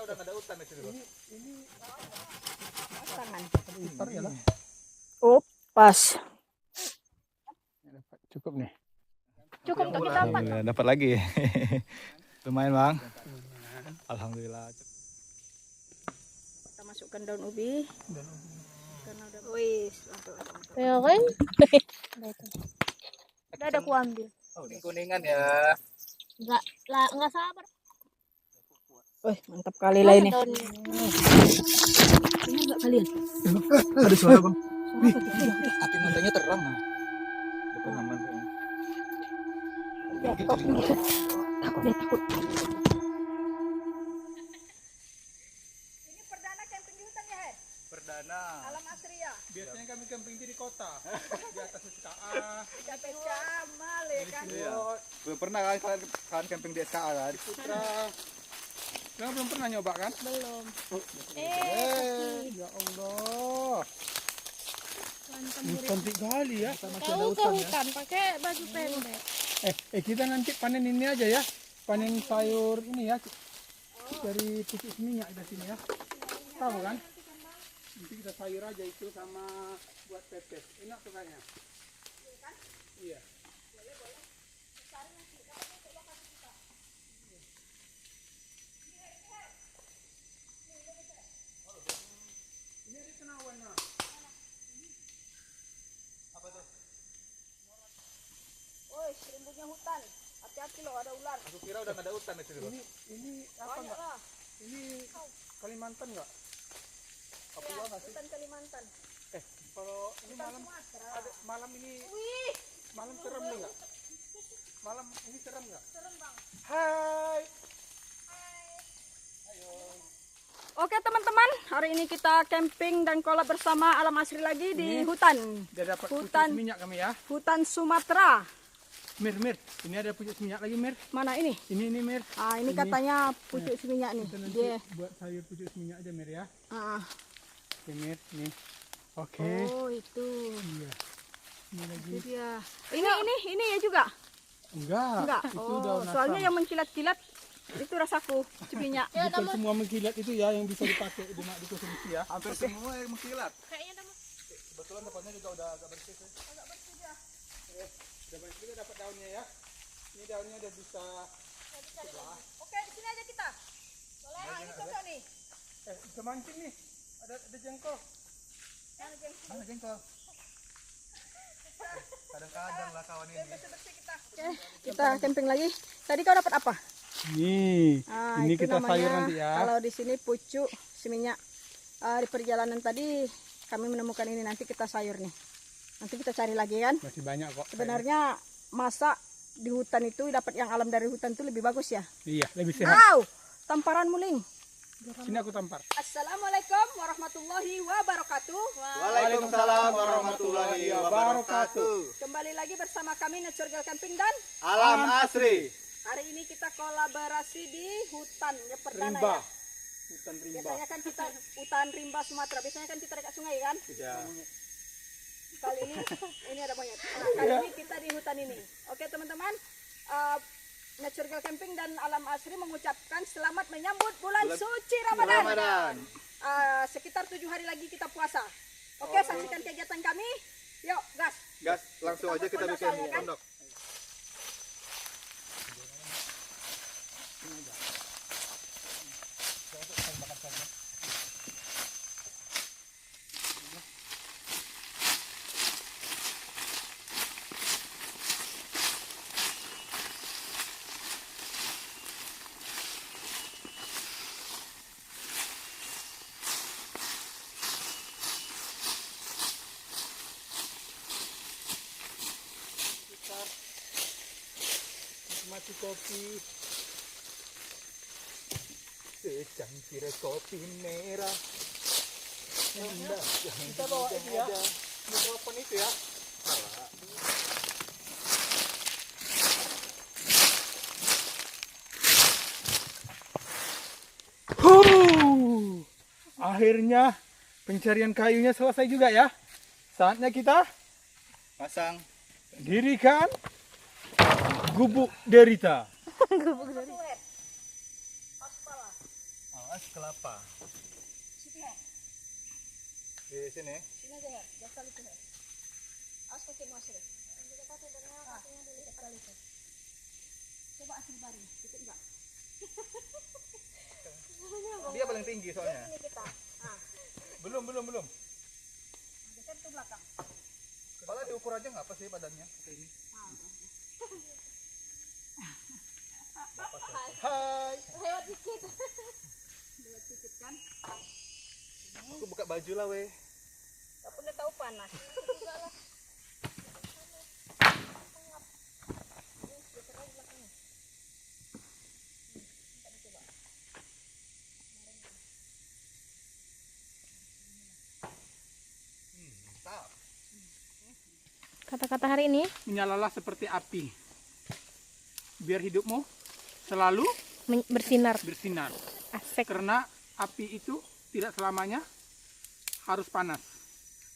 udah nggak ada hutan di sini. Ini Tangan. Itar ya lah. Oh, pas. Cukup nih. Cukup untuk kita dapat. Dapat lagi. Lumayan bang. Alhamdulillah. Kita masukkan daun ubi. Karena udah wis, mantap. Ya kan? Udah ada aku ambil. Kuningan ya. Enggak sabar. Wih, mantap kali lah ini. Daunnya. Ini enggak kalian? Ada suara bang. Api matanya terang. Depan aman. Takut deh, takut. Ini perdana camping di hutan ya, He? Perdana. Alam asri ya? Biasanya kami camping di kota. Di atas SKA. Camping Jamal ya kan? Iya. Belum pernah kan kalian camping di SKA kan? Putra. Kamu belum pernah nyoba kan? Belum. Ya Allah. Ini cantik kali ya. Tahu ke hutan pakai baju pendek. Kita nanti panen ini aja ya. Panen sayur ini ya. Dari pucuk minyak dari sini ya. Tahu kan? Nanti kita sayur aja itu sama buat pepes. Enak tuh kayaknya. Iya. Ini ada kenawannya. Woi, rimbunnya hutan. Hati-hati loh, ada ular. Aku kira udah nggak ada hutan di sini. Ini apa Banyak enggak? lah. Ini Kalimantan enggak? Ya, hutan Kalimantan. Kalau ini malam ada malam ini Wih, malam serem nih enggak? Malam ini serem enggak? serem bang. Hai. Oke teman-teman, hari ini kita camping dan collab bersama Alam Asri lagi di hutan. Udah dapat Hutan. pucuk minyak kami ya. Hutan Sumatera. Mir. Ini ada pucuk minyak lagi, Mir. Mana ini? Ini Mir. Ah, ini katanya pucuk minyak nih. Kita nanti Dia. buat sayur pucuk minyak aja, Mir ya. Ah. Oke, Mir. Nih. Oke. Oh, itu. Iya. Ini lagi. Itu dia. Ini ya juga? Enggak. Enggak. Itu daun Oh, soalnya asam. yang menkilat-kilat itu rasaku minyak. Bukan semua mengkilat itu ya yang bisa dipakai di dikonsumsi ya. Hampir semua yang mengkilat. Kayaknya udah Kebetulan depannya juga udah agak bersih. Udah banyak juga dapat daunnya ya. Ini daunnya udah bisa. Oke, di sini aja kita. Boleh, ini cocok nih. Bisa mancing nih. Ada jengkol. Mana jengkol? Kadang-kadang lah kawan ini. Bersih-bersih kita. Kita camping lagi. Tadi kau dapat apa? Nih. Ah, Ini itu kita namanya, sayur nanti ya. Kalau di sini pucuk seminyak. Di perjalanan tadi kami menemukan ini, nanti kita sayur nih. Nanti kita cari lagi kan. Masih banyak kok. Sebenarnya masak di hutan itu dapat yang alam dari hutan itu lebih bagus ya. Iya, lebih sehat. Wow, tamparan muling. Sini aku tampar. Assalamualaikum warahmatullahi wabarakatuh. Waalaikumsalam warahmatullahi wabarakatuh. Kembali lagi bersama kami Nature Girl Camping dan Alam Asri. hari ini kita kolaborasi di hutan ya perdana Rimba. ya. Hutan rimba. Biasanya kan kita hutan rimba Sumatera, biasanya kan kita dekat sungai kan. Iya. Kali ini ada monyet. Nah, kali ini kita di hutan ini. Oke teman-teman, Nature Girl Camping dan Alam Asri mengucapkan selamat menyambut bulan suci Ramadan. Sekitar 7 hari lagi kita puasa. Oke, saksikan kegiatan kami. Yuk, gas. Gas, langsung aja kita bikin pondok. Nikmati kopi. Secangkir kopi merah. Kita bawa itu ya. Mikrofon itu ya. Akhirnya pencarian kayunya selesai juga ya. Saatnya kita Pasang. dirikan gubuk derita. as kelapa. Situ ya. Di sini. Sini aja ya. Dasar itu ya. As pakai Asri. Kali itu. Coba Asri baring. Cukup enggak? Dia paling tinggi soalnya. Ini kita. Nah, Belum. geser tuh belakang. Kalau diukur aja nggak apa sih badannya kayak ini. Hai. Lewat dikit. Lewat dikit kan? Aku buka baju lah weh. Aku udah tahu panas. Mantap. Kata-kata hari ini Menyalalah seperti api. Biar hidupmu selalu bersinar. bersinar. Asik. Karena api itu tidak selamanya harus panas.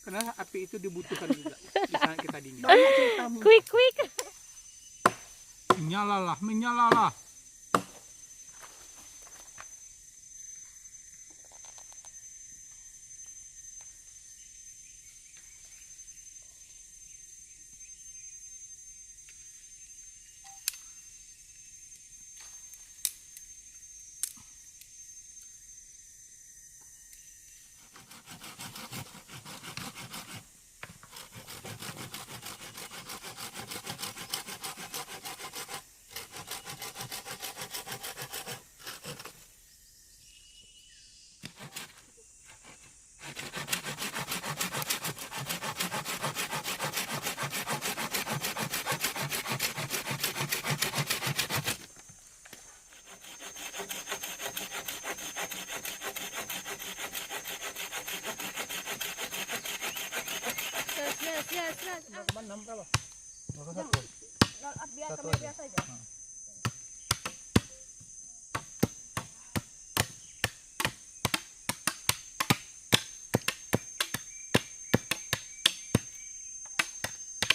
Karena api itu dibutuhkan juga di saat kita dingin. Quick, quick. Menyalalah. Yes. Biar kamera biasa aja.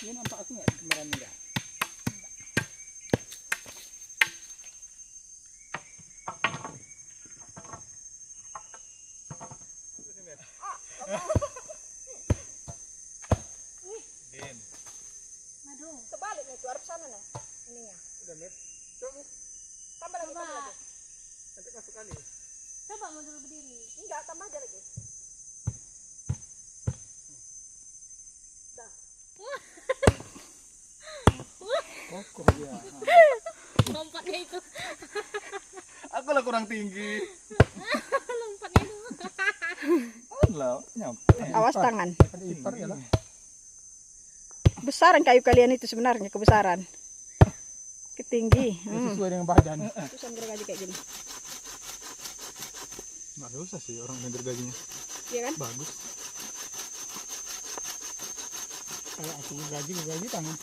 Ini nampak aku nggak di kamera ini nggak? Din. Kebalik nih, tuh arah sana nih. Ininya. Udah Mir. Tambah lagi, tambah lagi. Nanti masuk kali. Coba mundur berdiri. Enggak, tambah aja lagi. Dah. Kokoh dia. Lompatnya itu. Aku lah kurang tinggi. Lompatnya itu. Lah, nyampe. Awas tangan. Ada ipar ya lah. Besaran kayu kalian itu sebenarnya, kebesaran. Ketinggi. Sesuai dengan badan. Terus ambil gaji kayak gini. Nggak usah sih orang yang gergajinya. Iya kan? Bagus. Kalau aku gaji tangan.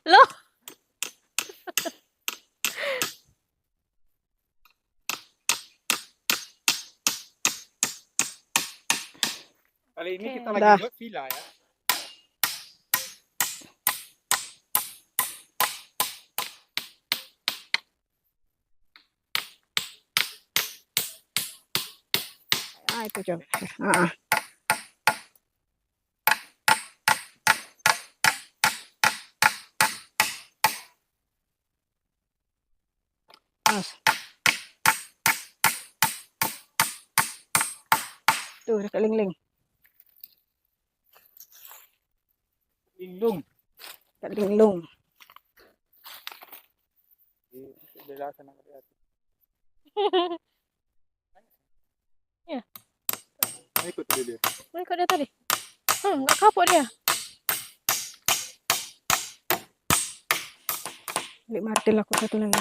Loh. Kali ini Oke. kita lagi Dah. buat villa ya. Ah, itu coba. Ah. Mas. Tuh, dekat ling-ling. Lindung. Dekat linglung. Di belah sana lihat. Ikut dia. Mana kok dia tadi? Nggak kapok dia. Beli martil aku satu lagi.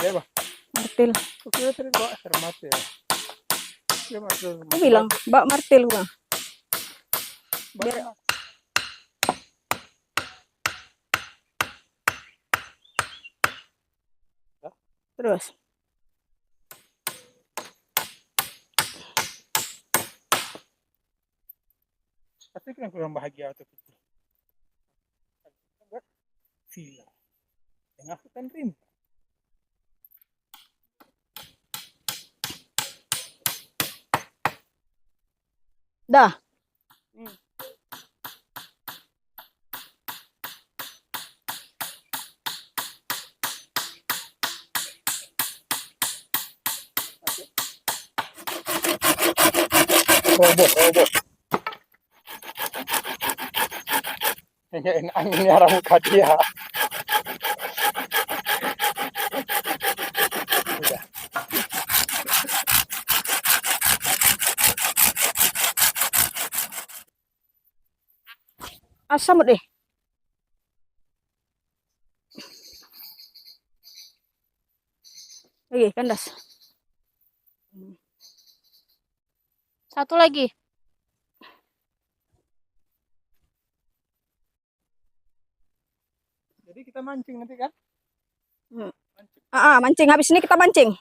Ya, Bah. Martil. Oke, tadi bawa cermat ya. Dia masuk. Aku bilang, bak martil gua. Biar terus. Pasti kan kurang bahagia atau gitu. Buat villa. Tengah hutan Rim. Dah. Roboh. Kayaknya enak angin arah muka dia. Udah. Asam deh. Oke, kandas. Satu lagi. Jadi kita mancing nanti kan? Mancing. Habis ini kita mancing.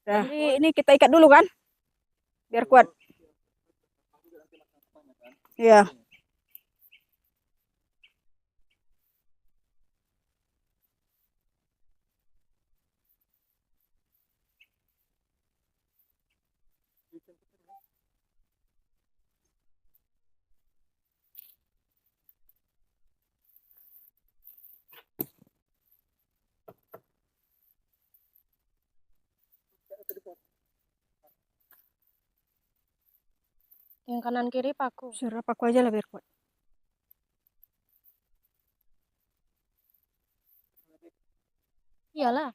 Nah, ini kita ikat dulu kan? Biar kuat. Iya. Yang kanan kiri paku. Suruh paku aja lah biar kuat. Iyalah.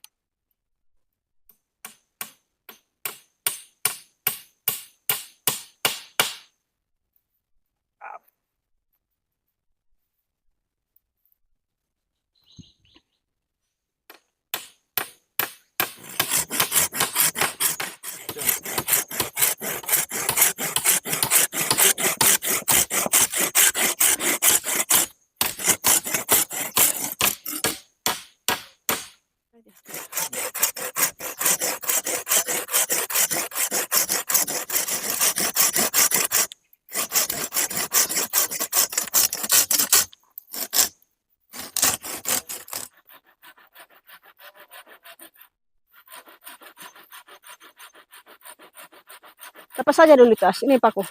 Lepas saja dulu tas. Ini paku.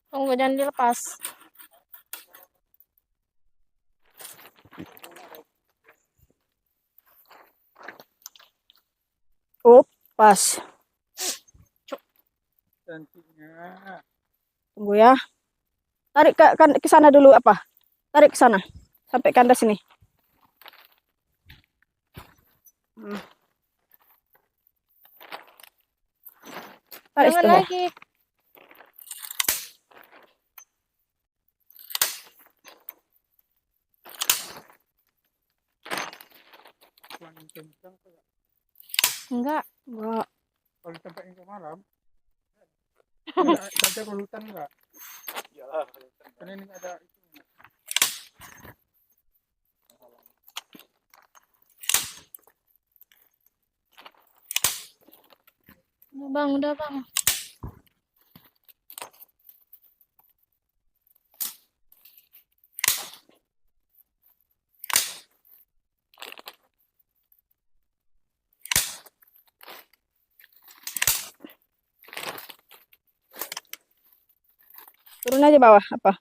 Tunggu jangan dilepas. Oh, pas. Cantiknya. Tunggu ya. Tarik ke sana dulu apa? Tarik ke sana. Sampai kandas sini. Tarik Jangan setengah. lagi. Angin kencang tuh. Enggak. Enggak. Kalau di tempat yang malam. Ada kalau hutan enggak? Iyalah. Karena ini ada itu. Udah bang. Turun aja bawah apa?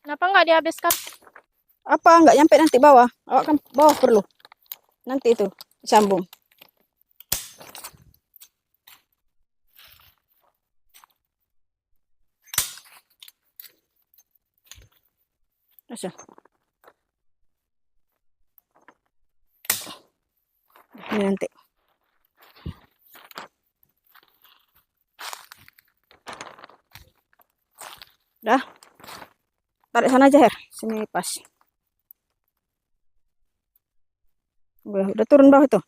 Kenapa nggak dihabiskan? Apa enggak nyampe nanti bawah? Awak kan bawah perlu. Nanti itu sambung. Asal. Ini nanti. Dah. Tarik sana aja, Her. Sini pas. Udah turun bawah itu.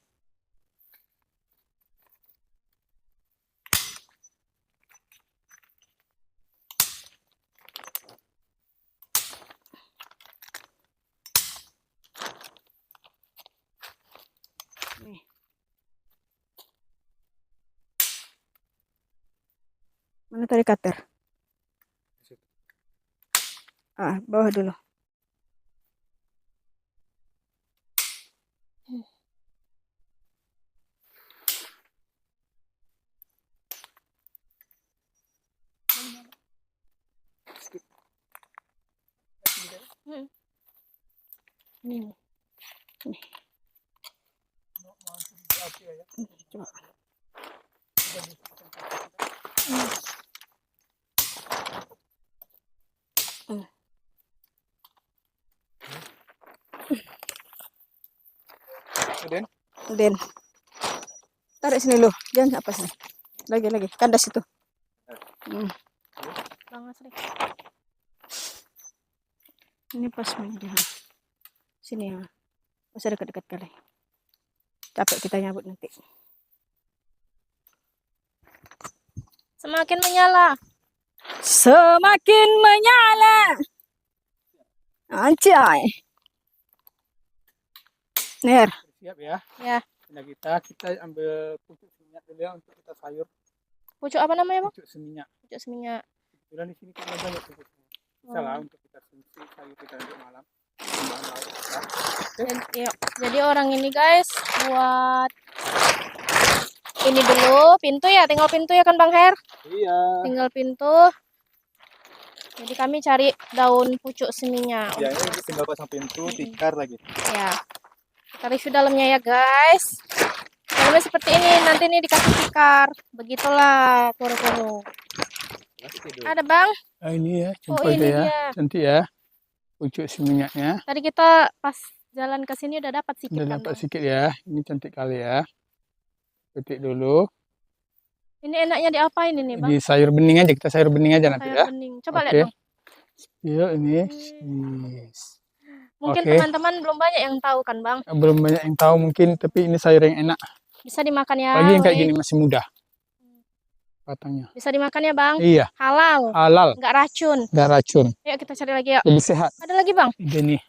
Nih. Mana tadi cutter? Bawah dulu. Nih. Coba. Den, Den. Tarik sini lu. Jangan apa sini. Lagi. Kandas itu. Bang Asri. Ini pas media. Sini ya. Usah dekat-dekat kali. Capek kita nyabut nanti. Semakin menyala. Semakin menyala. Anjay. Ner. Siap ya. Ya. Nah, kita ambil pucuk seminyak dulu ya untuk kita sayur. Pucuk apa namanya, Bang? Pucuk seminyak. Pucuk seminyak. Kebetulan di sini kan ada banyak pucuk seminyak. Bisa lah untuk kita sayur kita untuk malam. Bahan lauk ya. Jadi orang ini guys buat ini dulu pintu ya, tinggal pintu ya kan Bang Her? iya. Tinggal pintu. Jadi kami cari daun pucuk seminyak. Ya ini tinggal pasang pintu, tikar lagi. Ya. Kita review dalamnya ya guys. Dalamnya seperti ini, nanti ini dikasih tikar. Begitulah koro-koro. Ada Bang? Nah, ini ya, Oh, jumpa ini ya. dia. Cantik ya. Pucuk seminyaknya. Tadi kita pas jalan ke sini udah dapat sedikit Udah kan, dapat Bang? sedikit ya. Ini cantik kali ya. Petik dulu. Ini enaknya diapain ini, Bang? Di sayur bening aja, kita sayur bening aja nanti Sayur ya. bening. Coba Oke. lihat, Bang. Yuk ini. Yes. Mungkin Oke. teman-teman belum banyak yang tahu kan, Bang? Belum banyak yang tahu mungkin, tapi ini sayur yang enak. Bisa dimakan ya. Apalagi yang kayak Wei. gini masih muda. Batangnya. Bisa dimakan ya, Bang? Iya, Halal, halal, nggak racun. nggak racun, Yuk kita cari lagi ya. lebih sehat. Ada lagi, Bang? Ini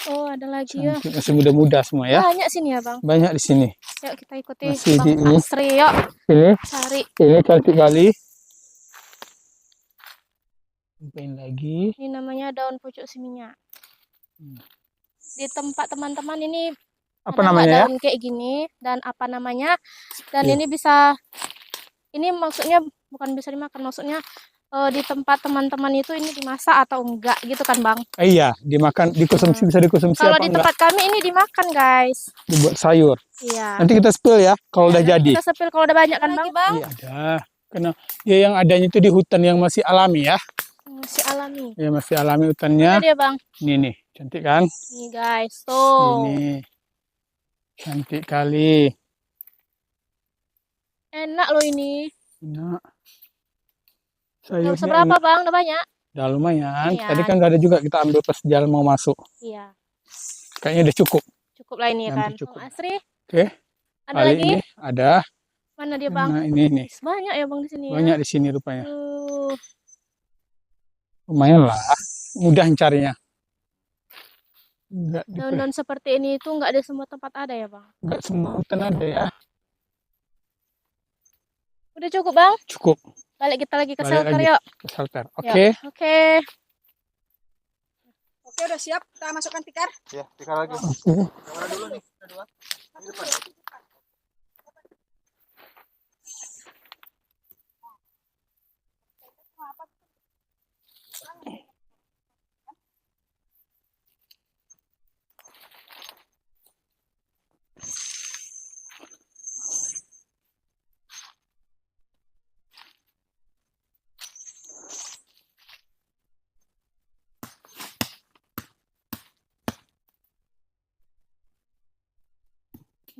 Oh, ada lagi ya. cantik, masih muda-muda semua ya. Banyak sini ya, Bang. Banyak di sini. Yuk kita ikuti Masih Bang di ini. Asri, yuk Ini, cari. ini cantik kali. Cobain lagi. Ini namanya daun pucuk seminyak. Hmm. Di tempat teman-teman ini Apa ada nggak namanya ya? daun kayak gini dan apa namanya? Dan Iya. ini bisa, ini maksudnya bukan bisa dimakan, maksudnya di tempat teman-teman itu ini dimasak atau enggak gitu kan, Bang? Iya, dimakan, dikonsumsi, bisa dikonsumsi Kalau apa di enggak? tempat kami ini dimakan, guys. Dibuat sayur. Iya. Nanti kita spill ya, kalau udah Nanti jadi. kita sepil kalau udah banyak kan, Bang? Iya ada. Karena ya yang adanya itu di hutan yang masih alami ya. Masih alami. Ya masih alami Mana hutannya. dia, Bang? Ini nih, cantik kan? Nih, guys. Tuh. Ini. Cantik kali. Enak loh ini. Enak. Udah Sayurnya seberapa, enak. Bang? Udah banyak? Udah lumayan. Iya. Tadi kan nggak ada juga, kita ambil pas jalan mau masuk. Iya. Kayaknya udah cukup. Cukup lah ini ya kan. Nanti cukup. Bang Asri, Oke. ada Kali lagi? ini ada. Mana dia, Bang? Nah, ini nih. Banyak ya, Bang, di sini ya. Banyak di sini rupanya. Lumayan Lumayan lah. Mudah carinya. Enggak daun-daun seperti ini itu nggak di semua tempat ada ya, Bang? enggak semua hutan ada ya. Udah cukup, Bang? Cukup. Balik kita lagi ke Balik shelter lagi. yuk. Ke shelter. Yuk. Oke. Oke. Oke, udah siap. Kita masukkan tikar. Ya, tikar lagi. Oke. Kamera dulu nih, kita dua. Ini depan.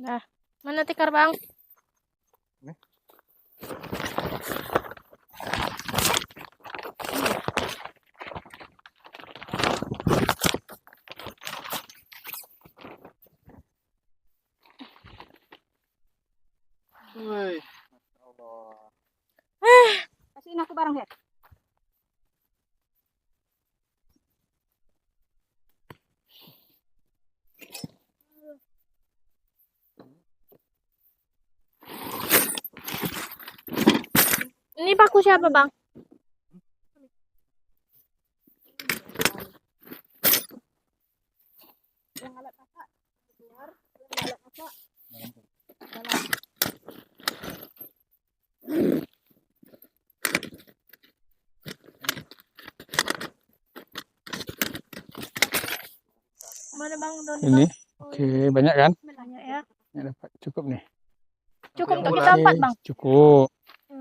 Nah, mana tikar, Bang? Ini. Woi, Masya Allah. Kasihin aku bareng, Her. Ini paku siapa, Bang? Yang alat kakak keluar, yang alat kakak dalam. Mana bang daun Ini. bang? Oke, banyak kan? Banyak ya. Ya, dapat cukup nih. Cukup untuk Yang kita Oke, empat bang. cukup.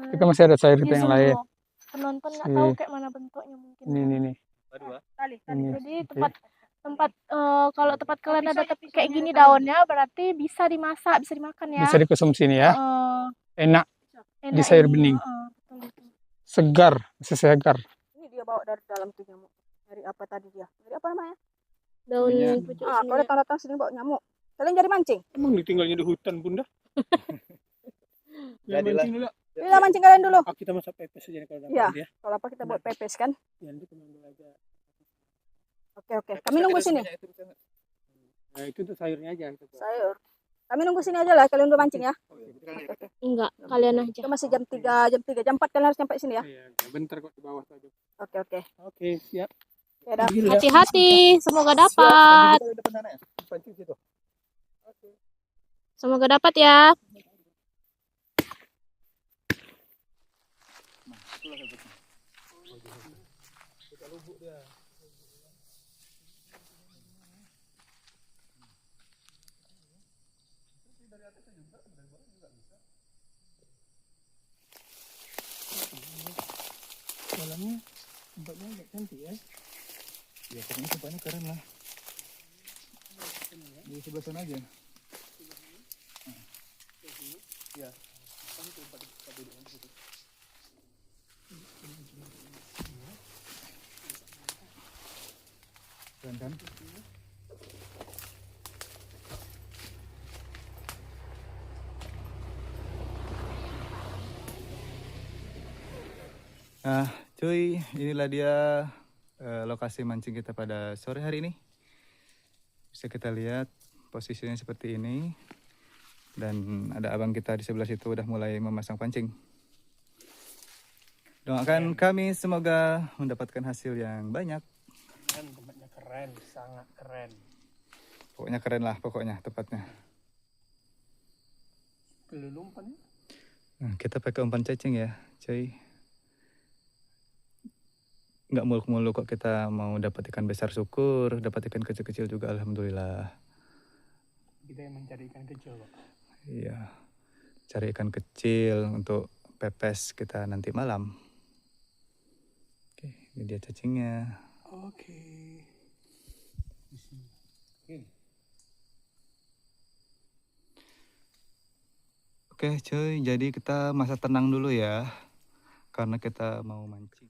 Kita masih ada sayur Ini kita yang lain. semua penonton nggak Si- tahu kayak mana bentuknya mungkin. Ini. Tali. Ini. Jadi Oke. tempat kalau tempat kalian ada kayak gini daunnya berarti bisa dimasak, bisa dimakan ya. Bisa dikonsumsi nih ya. Enak Enak di sayur ini. bening. Betul itu. Segar, masih segar. Ini dia bawa dari dalam tuh nyamuk. Dari apa tadi dia? Dari apa namanya? Daun Seminyak. pucuk Ah, kalau seminyak. datang sini bawa nyamuk. Kalian jadi mancing? Emang ditinggalnya di hutan bunda? Ya, Jadilah. mancing dulu. Bila mancing kalian dulu. Ah, kita masak pepes aja nih kalau dapat Iya. ya. Kalau apa kita buat pepes kan? Ya, nanti kita ambil aja. Oke. Kami nunggu sini. Nah, itu untuk sayurnya aja. Kita buat. Sayur. Kami nunggu sini aja lah. Kalian udah mancing ya. Oke. Enggak, kalian aja. Itu masih jam 3, jam 4 kalian harus nyampe sini ya. Iya, bentar kok di bawah saja. Oke. Oke, siap. Ya dah. Gila. Hati-hati, semoga dapat. Pancing situ. Semoga dapat ya. Dalamnya tempatnya agak cantik ya. Ya, pokoknya tempatnya keren lah. Di sebelah sana aja. Ya. Keren kan? Nah, cuy, inilah dia lokasi mancing kita pada sore hari ini. Bisa kita lihat posisinya seperti ini. Dan ada abang kita di sebelah situ udah mulai memasang pancing. Doakan kami semoga mendapatkan hasil yang banyak. Kan tempatnya keren, sangat keren. Pokoknya keren lah, pokoknya tepatnya. Kelulung umpannya. Nah, kita pakai umpan cacing ya, cuy. Nggak muluk-muluk kok kita mau dapat ikan besar, syukur. Dapat ikan kecil-kecil juga, alhamdulillah. Kita yang mencari ikan kecil kok. Iya, cari ikan kecil untuk pepes kita nanti malam. Oke, ini dia cacingnya. Oke. Oke cuy, jadi kita masa tenang dulu ya. Karena kita mau mancing.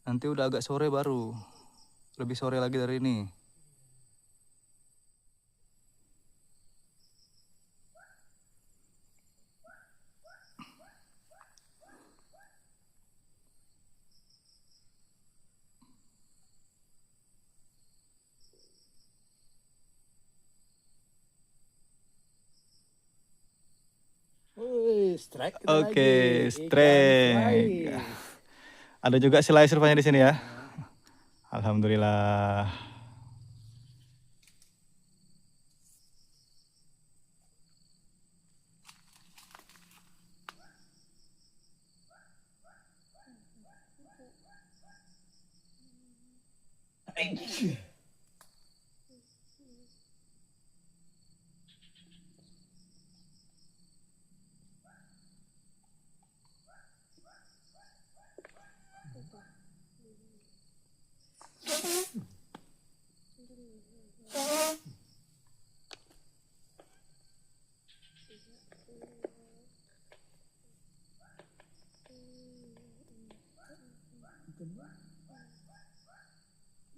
Nanti udah agak sore baru. Lebih sore lagi dari ini. Strike. Oke, strike. Ada juga slicer rupanya di sini ya. Alhamdulillah.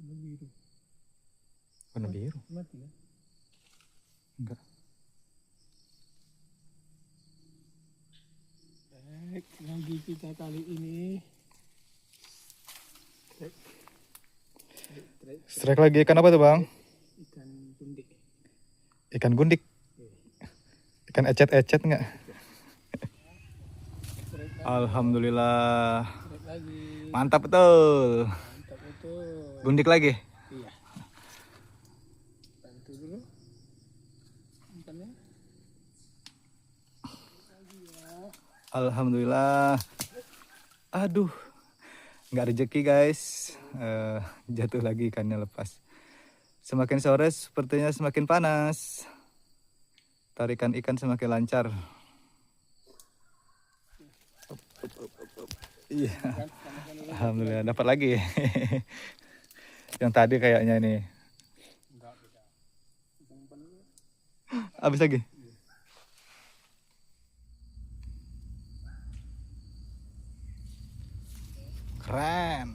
Biru. Warna biru. Mati ya? Enggak. Baik, lagi kita kali ini Strike lagi ikan apa tuh bang? ikan gundik. Ikan gundik. Ikan ecet-ecet nggak? Alhamdulillah. Strike lagi. Mantap betul. Mantap betul. Gundik lagi. Iya. Bantu dulu. Umpannya. Alhamdulillah. Aduh, nggak rezeki guys. Jatuh lagi ikannya lepas. Semakin sore sepertinya semakin panas. Tarikan ikan semakin lancar. Iya. Alhamdulillah dapat lagi. Yang tadi kayaknya ini. Enggak beda. Umpan dulu. Habis lagi. Keren.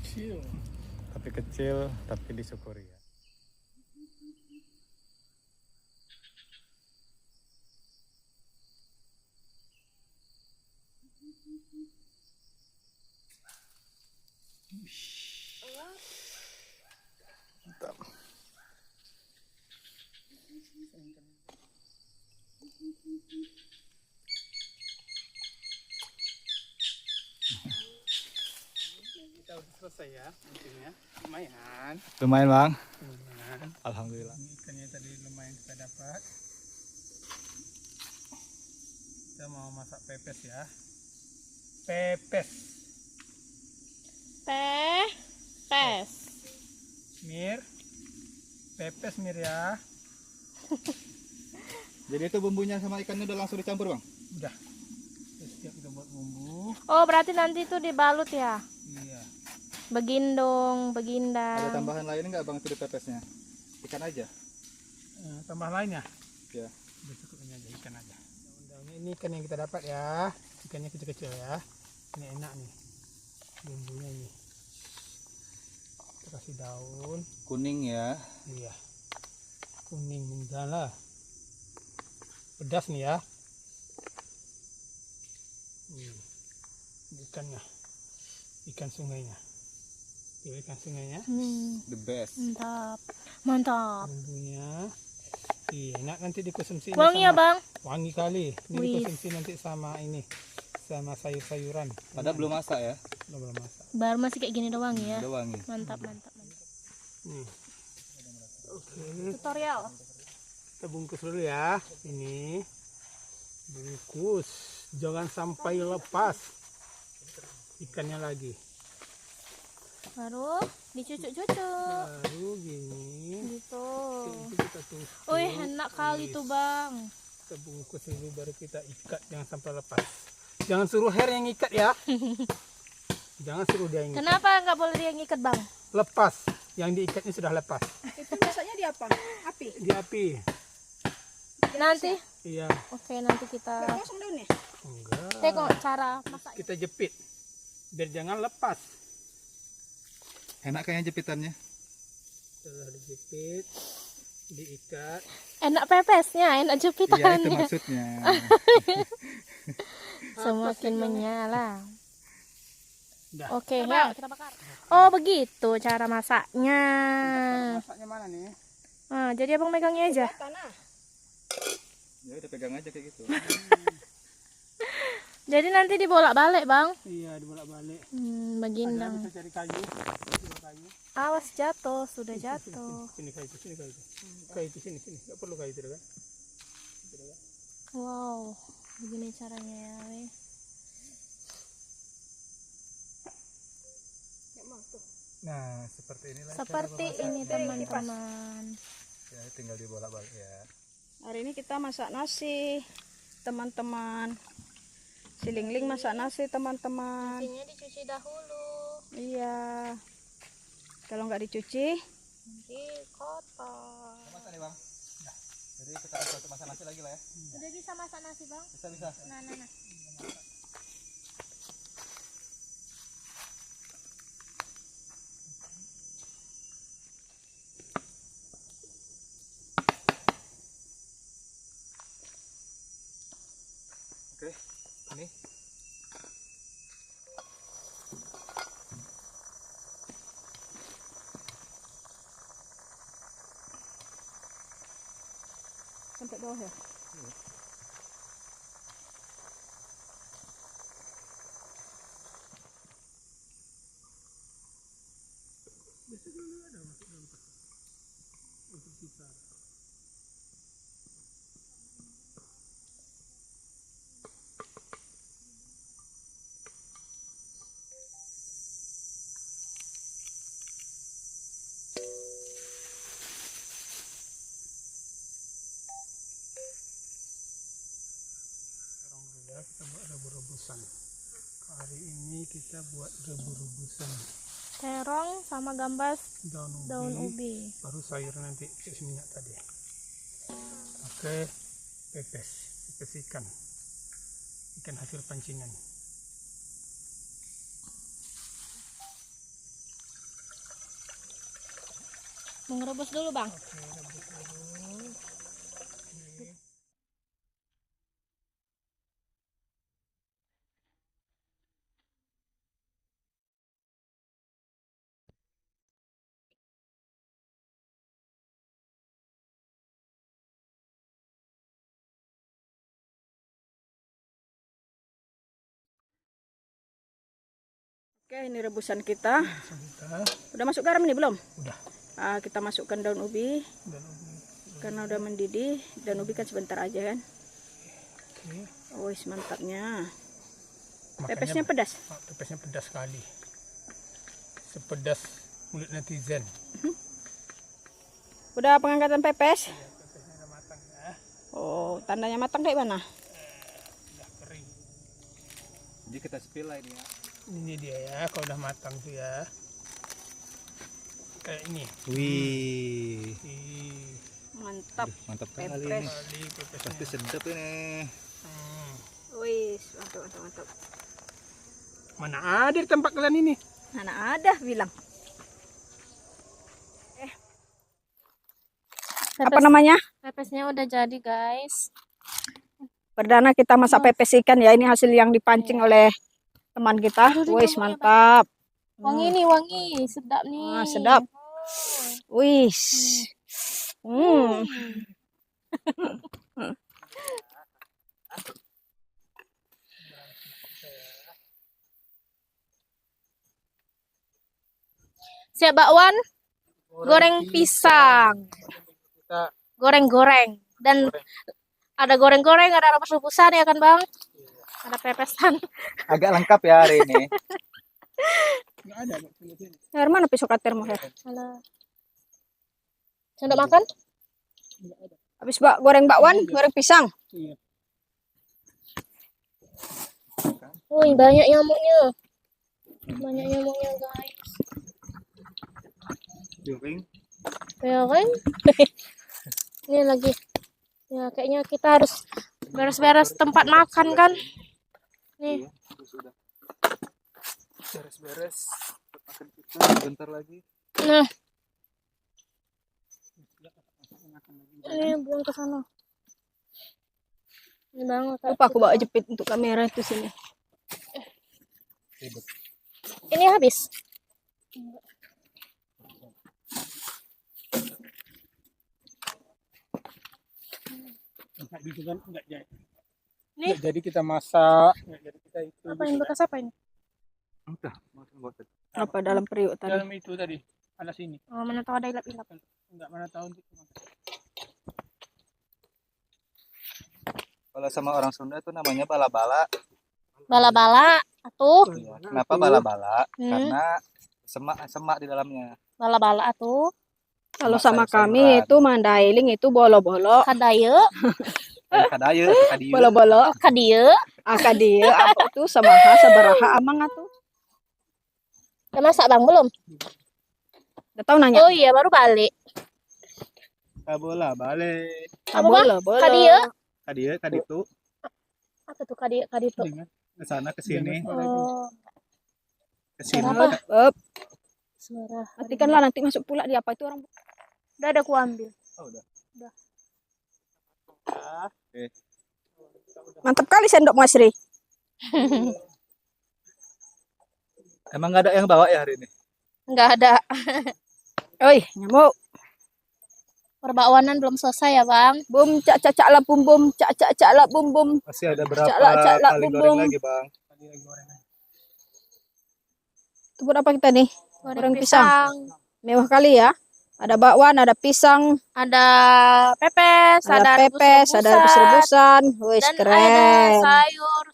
Kecil. Tapi kecil, tapi disyukuri ya. Mantap. Kita udah selesai ya mancingnya. Lumayan. Lumayan bang. Lumayan. Alhamdulillah. Ini ikannya tadi lumayan kita dapat. Kita mau masak pepes ya. Pepes. Pepes. Mir. Pepes Mir ya. Jadi itu bumbunya sama ikannya udah langsung dicampur bang? Udah. Terus siap kita buat bumbu. Oh, berarti nanti itu dibalut ya? Iya. Begindong, Ada begindang. tambahan lain nggak bang itu di pepesnya? Ikan aja? Tambah lainnya. Ya. Udah cukup ini aja ikan aja. Daun-daunnya ini ikan yang kita dapat ya. Ikannya kecil-kecil ya. Ini enak nih. Bumbunya ini. Kita kasih daun. Kuning ya. Iya. Kuning menjala. Pedas nih ya. Ikannya. Ikan sungainya. Tuh ikan sungainya. The best. Mantap. Mantap. Bumbunya. Iya, enak nanti dikonsumsi ini Wangi ya, sama- Bang? Wangi kali. Ini Wih. dikonsumsi nanti sama ini. Sama sayur-sayuran. Padahal belum masak ya? Belum masak. Baru masih kayak gini doang ya. Udah wangi. Mantap, mantap, mantap. Nih. Oke. Tutorial. Kita bungkus dulu ya. Ini. Bungkus. Jangan sampai lepas. Ikannya lagi. Baru dicucuk-cucuk. Baru gini. Gitu. Itu kita tutup. Wih, enak kali tuh, Bang. Kita bungkus dulu baru kita ikat. Jangan sampai lepas. Jangan suruh Her yang ikat ya. Jangan suruh dia yang ikat. Kenapa nggak boleh dia yang ikat, Bang? Lepas. Yang diikatnya sudah lepas. Itu biasanya di apa? Api. Di api. Nanti. Iya. Oke, nanti kita Gak kosong daunnya. Enggak. tengok cara masak. Kita jepit. Biar jangan lepas. Enak kayaknya jepitannya. Setelah dijepit, diikat. Enak pepesnya, enak Iya itu jepitannya. maksudnya. Semakin menyala. Dah. Oke, ya kita bakar. Oh, begitu cara masaknya. Masaknya mana nih? Nah, jadi abang megangnya aja. Tanah. Ya udah pegang aja kayak gitu. Jadi nanti dibolak-balik, Bang. Iya, dibolak-balik. Begindang. Kita cari kayu. Cari kayu. Awas jatuh, sudah jatuh. Sini kayu itu, sini kayu itu. Kayu itu sini, sini. Enggak perlu kayu itu kan? Wow, begini caranya ya, weh. Nah, seperti inilah Seperti ini teman-teman. ya, tinggal dibolak-balik ya. Hari ini kita masak nasi, teman-teman. Si Lingling masak nasi, teman-teman. Nasinya dicuci dahulu. Iya. Kalau nggak dicuci, Nanti kotor. Masak nih, Bang. Jadi kita akan untuk masak nasi lagi lah ya. Udah bisa masak nasi, Bang? Bisa. Nah. Oke, ini. sampai bawah ya. Kita buat rebus-rebusan. Hari ini kita buat rebus-rebusan Terong sama gambas daun ubi. baru sayur nanti cuci minyak tadi. Oke, pepes ikan hasil pancingan. Mau ngerebus dulu, Bang. Oke, rebus dulu. Oke, ini rebusan kita. Kita Udah masuk garam nih belum? udah Kita masukkan daun ubi dan ubi. karena udah mendidih. Daun ubi kan sebentar aja kan. Oke. Wih, mantapnya. Makanya Pepesnya pedas. pepesnya pedas sekali. Sepedas mulut netizen. Udah pengangkatan pepes. Pepesnya udah matang ya. Oh, tandanya matang kayak mana? Udah kering. Jadi kita spill lah ini ya. Ini dia ya, kalau udah matang tuh ya. Kayak ini. Wih, Mantap. mantap kali Pepes. ini. Kali pepesnya. Pasti sedap ini. Wih, mantap. Mana ada di tempat kalian ini? Mana ada bilang. Apa namanya? Pepesnya udah jadi, guys. Perdana kita masak pepes ikan ya. Ini hasil yang dipancing oleh teman kita. Aduh, Wih, wangi mantap. Wangi nih, wangi. Sedap nih. Sedap. Wih. Siap, bakwan. Goreng pisang. Kita Goreng-goreng. Dan ada goreng-goreng, ada rebus-rebusan ya kan, Bang? Ada pepesan. Agak lengkap ya hari ini. nggak ada. Her, mana pisau katermu, Her? Halo. Sendok makan? Habis goreng bakwan, goreng pisang. Iya. Wih, banyak nyamuknya. Banyak nyamuknya, guys. Juring. Ya kan? Ini lagi. Ya, kayaknya kita harus beres-beres tempat makan kan? Nih. Sudah. Beres-beres. Makan kita bentar lagi. Nah. Ini buang ke sana. Ini banget. Lupa aku bawa jepit untuk kamera itu sini. Ribet. Ini habis. Enggak gitu kan, enggak jadi. Nih. Jadi kita masak. Jadi kita itu. Apa ini bekas apa ini? Udah, Apa dalam periuk tadi? Dalam itu tadi. Panas ini. Oh, mana tahu ada ilap-ilap. Enggak mana tahu untuk Kalau sama orang Sunda itu namanya bala-bala. Bala-bala atuh. Iya. Kenapa bala-bala? Hmm. Karena semak di dalamnya. Bala-bala atuh. Kalau Sama sama sayur-sayuran. kami itu mandailing itu bolo-bolo. Kadaya, Kadaye, kadieu. Bolo-bolo. kadia. Akadia apa itu sabaha sabaraha amang atuh. Udah masak Bang belum? Udah tahu nanya. Oh iya, baru balik. Kabola, balik. Apa, Bang? Bolo-bolo. Kadia. Kadieu, kaditu. Apa tuh kaditu? Ke sana, ke sini. Oh, Ke sini. Kenapa? suara. Matikanlah nanti masuk pula di apa itu orang. Udah ada ku ambil. Oh, udah. Mantap kali sendok Mas Ri. Emang nggak ada yang bawa ya hari ini? Enggak ada. Oi, nyamuk. Perbakwanan belum selesai ya, Bang. Bum cak cak cak lah bum bum cak cak cak lah bum bum. Masih ada berapa Cak lah, kali bum, goreng bum. lagi, Bang? Itu buat apa kita nih? Goreng pisang. Mewah kali ya. Ada bakwan, ada pisang, Ada pepes, ada pepes, ada rebus-rebusan. Wih, dan ada keren. sayur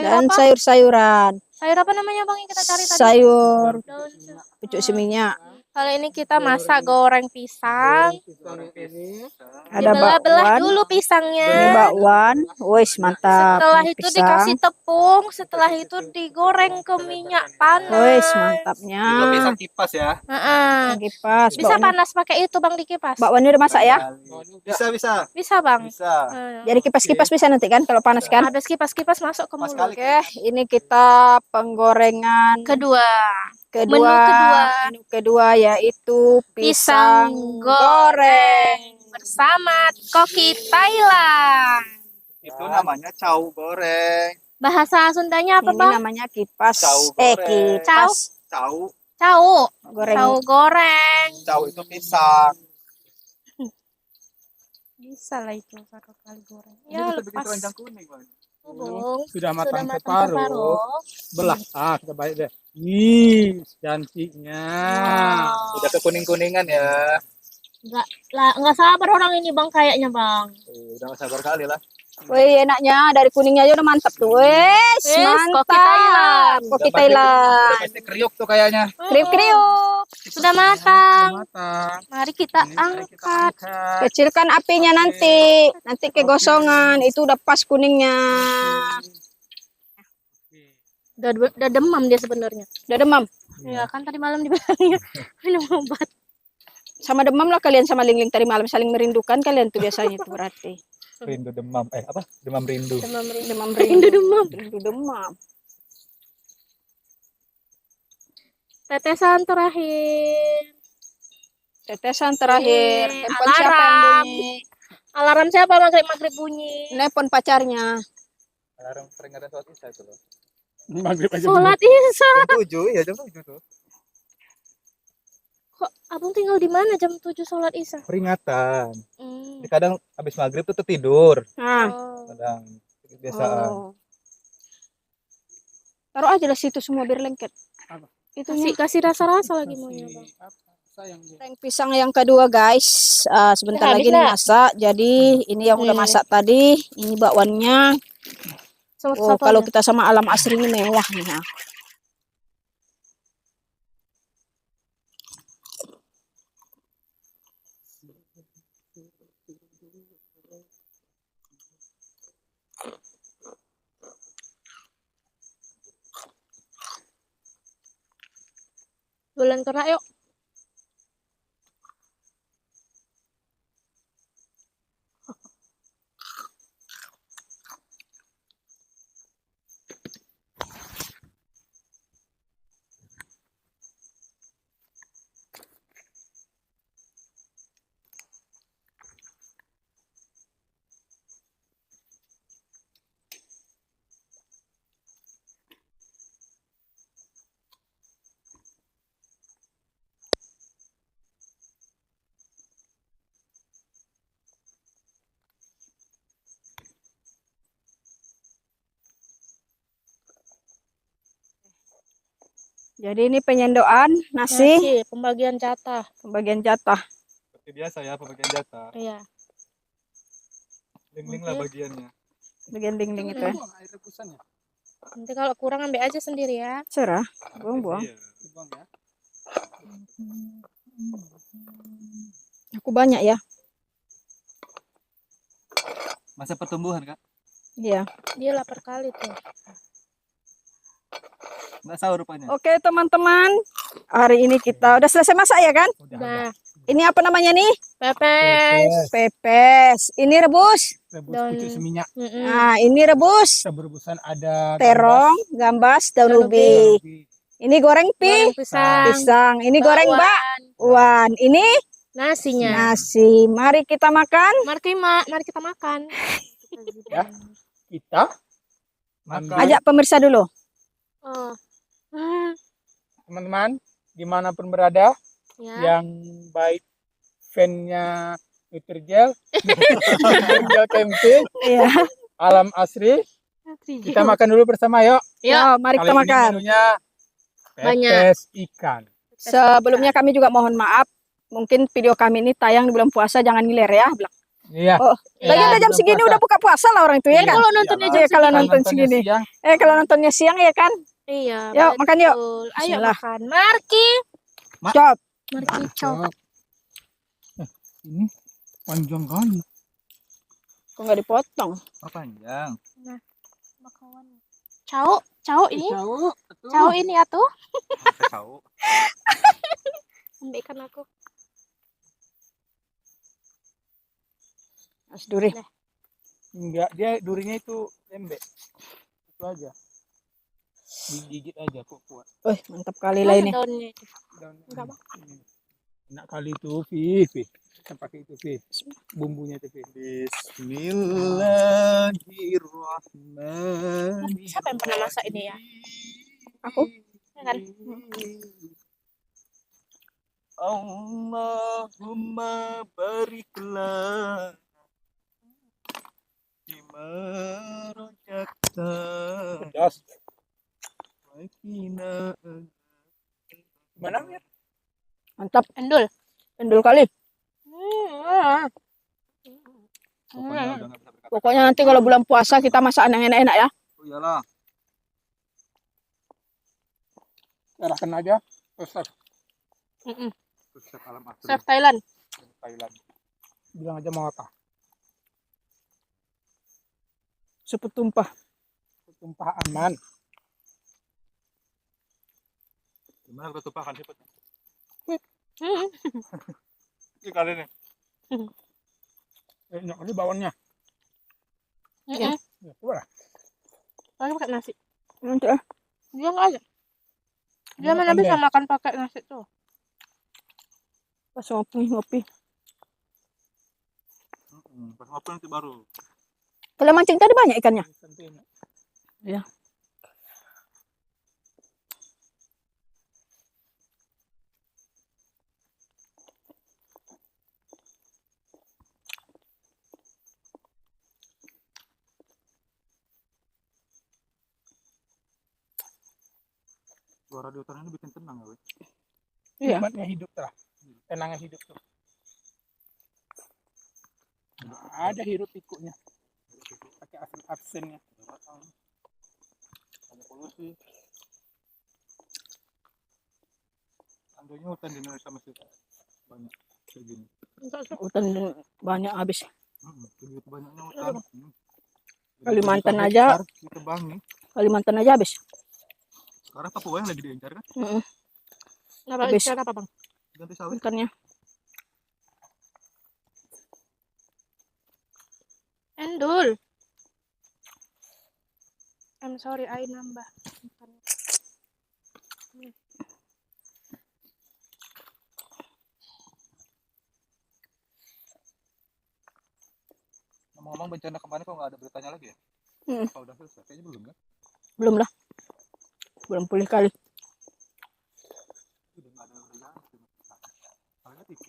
Dan apa? sayur-sayuran. Sayur apa namanya, Bang, yang kita cari tadi? Sayur Daun. pucuk seminyak. Kali ini kita masak goreng pisang. Ada Dibelah-belah bakwan. dulu Ini pisangnya. bakwan. Wih, mantap. Setelah Ini itu pisang. dikasih tepung, setelah itu digoreng ke minyak Wih, panas. mantapnya. Itu pisang kipas ya. Heeh. Kipas. Bisa panas pakai itu, Bang, dikipas. Bakwannya udah masak ya? Bisa, bisa. Bisa, Bang. Bisa. Jadi kipas-kipas bisa nanti kan kalau panas kan? Habis kipas-kipas masuk ke Pas mulut. kali. Oke, ini kita penggorengan Kedua, kedua. menu kedua. Menu kedua yaitu Pisang pisang goreng bersama koki Thailand. Itu namanya cau goreng. Bahasa Sundanya apa, Ini Bang? namanya kipas. Cau goreng. Kipas. Cau. Cau. Goreng. Cau goreng. Cau itu pisang. Bisa lah itu satu kali goreng. Ini Ya, bisa bikin lepas. keranjang kuning, Bang. Bung. sudah matang matang separuh. Belah. Kita balik deh. Ih, cantiknya. Wow. Udah kekuning-kuningan ya. Nggak sabar orang ini, Bang, kayaknya, Bang. Udah gak sabar kali lah. Wih, enaknya dari kuningnya aja udah mantap tuh. Wes, Wes, mantap. koki Thailand. Koki Udah Thailand. pasti kriuk tuh kayaknya. Kriuk-kriuk. Sudah matang. Matang. Mari kita Ini mari kita angkat. angkat. Kecilkan apinya nanti. Nanti kegosongan. Itu udah pas kuningnya. Udah demam dia sebenarnya. Udah demam. Ya kan tadi malam dibilangnya minum obat. Sama demam lah kalian sama Lingling tadi malam. Saling merindukan kalian tuh biasanya itu berarti. Rindu demam. Apa? Demam rindu. Demam rindu. Demam Rindu rindu. demam. Rindu demam. Tetesan terakhir. Tetesan terakhir. Ini Telepon siapa yang alarm. bunyi? Alarm siapa maghrib bunyi? Telepon pacarnya. Alarm peringatan sholat isya itu loh. Maghrib aja. Sholat isya. Jam 7, ya jam 7 tuh. Kok abang tinggal di mana jam 7 sholat isya? Peringatan. Hmm. Kadang habis maghrib tuh tidur. Nah. Oh. Kadang kebiasaan. Oh. Taruh aja lah situ semua biar lengket. Apa? Itu Kasih rasa-rasa lagi maunya, Bang. Sayang dia. goreng pisang yang kedua guys. Sebentar Udah lagi habis nih dah. masak. Jadi ini yang udah masak tadi. Ini bakwannya. Oh, Satu-satu kalau aja. kita sama alam asri ini mewah nih ya. Bulan kerak yuk. Jadi ini penyendoan nasi, Nasi, pembagian jatah. pembagian jatah. Seperti biasa ya pembagian jatah. Iya. Link-link lah bagiannya. Bagian dinding itu ya. Buang air rebusannya. Nanti kalau kurang ambil aja sendiri ya. Serah, buang-buang. Iya. Buang ya. Aku banyak ya. Masa pertumbuhan Kak? Iya. Dia lapar kali tuh. Nggak sahur rupanya. Oke teman-teman, hari ini kita udah selesai masak ya kan? Udah. Ini apa namanya nih? Pepes. Pepes. Ini rebus. Rebus Daun. pucuk seminyak. Mm-mm. Nah, ini rebus. Rebusan ada Terong, gambas, daun Daun ubi. ubi. Ini goreng Goreng pisang. pisang. Ini goreng bakwan. Ini Nasinya. nasi. Mari kita makan. Mari kita makan. Ya. Kita ambil, Ajak pemirsa dulu. Oh. teman-teman dimanapun berada Ya. yang baik fannya Nutrigel, Nutrigel Camping, Iya. Alam Asri. Kita makan dulu bersama yuk. Yo, mari kita Kali ini makan. menunya Banyak. pepes ikan. Sebelumnya kami juga mohon maaf. Mungkin video kami ini tayang di bulan puasa, jangan ngiler ya. Iya. Oh, Iya, lagi udah jam bulan segini puasa. udah buka puasa lah orang itu ya kan? Kalau nontonnya Iya, jam kalau Kalau nonton nontonnya segini. siang, Kalau nontonnya siang ya kan? Iya. Yuk, makan yuk. betul. Ayo Bismillah. makan. Marki. Cop. Marki cok. ini panjang kali. Kok nggak dipotong? Oh panjang. Cau ini. Tahu, Cau ini ya tuh. Tahu. Ambilkan aku. Mas duri. Enggak, dia durinya itu lembek. Itu aja. Digigit aja kok kuat. Wih, mantap kali lah ini. Daunnya itu. Enggak, enak kali itu, Vivi. Kita pakai itu, Vivi. Bumbunya itu, Vivi. Bismillahirrahmanirrahim. Siapa yang pernah masak ini ya? Aku. Ya kan? Allahumma bariklah bima rojakta Pedas. wakina. Gimana, Mir? Mantap. Endul. Endul kali. Pokoknya udah nggak bisa berkata. Pokoknya nanti kalau bulan puasa kita masak yang enak-enak ya. Oh iyalah. Serahkan aja. Resep Resep alam asli Chef Thailand. Thailand. bilang aja mau apa. Sup tumpah. Tumpah aman. Gimana kalau tumpahkan sih? Hmm. Ini kali nih. Enak kali bawangnya. Iya. Ya, coba lah. Pakai pakai nasi. Nanti ah. Dia nggak ada. Dia Makan mana bisa deh. makan pakai nasi tuh. Pas ngopi. Pas ngopi nanti baru. Kalau mancing tadi banyak ikannya. Santai enak. Iya. Suara di hutan ini bikin tenang ya, weh. Iya. Nikmatnya hidup lah. Tenangan hidup tuh. Ada hirup pikuknya. Pakai absennya. Ada polusi. Andainya hutan di Indonesia masih banyak kayak gini. Hutan banyak habis. Begitu banyaknya hutan. Kalimantan Jadi aja. hektar ditebang nih. Kalimantan aja habis. Sekarang Papua yang lagi diincar kan? Kenapa Habis. ikan apa bang? Ganti sawit. Ikannya. Endul. I'm sorry, I nambah. Ngomong-ngomong bencana kemarin kok nggak ada beritanya lagi ya? Hmm. Apa udah selesai? Kayaknya belum kan? Belum lah. Belum pulih kali. Udah nggak ada beritanya. Paling TV.